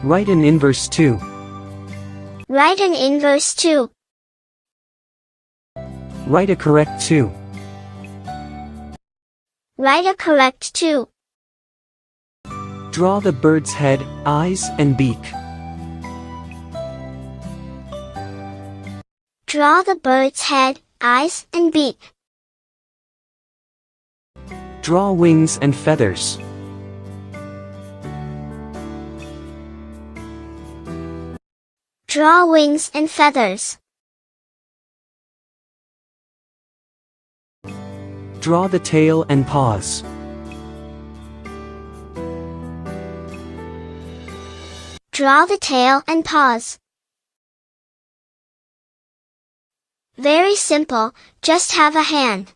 Write an inverse 2. Write an inverse 2. Write a correct 2. Write a correct 2. Draw the bird's head, eyes, and beak. Draw the bird's head, eyes, and beak. Draw wings and feathers. Draw wings and feathers. Draw the tail and paws. Draw the tail and paws. Very simple, just have a hand.